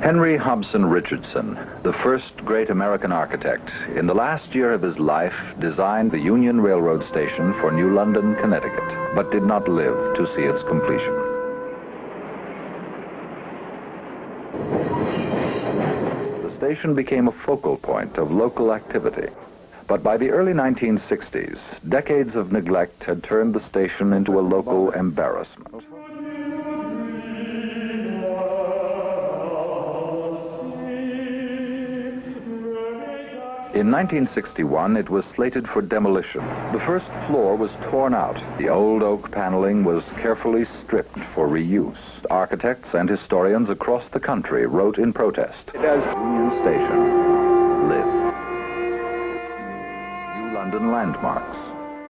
Henry Hobson Richardson, the first great American architect, in the last year of his life designed the Union Railroad station for New London, Connecticut, but did not live to see its completion. The station became a focal point of local activity. But by the early 1960s, decades of neglect had turned the station into a local embarrassment. In 1961, it was slated for demolition. The first floor was torn out. The old oak paneling was carefully stripped for reuse. Architects and historians across the country wrote in protest. As Union Station lived. New London landmarks.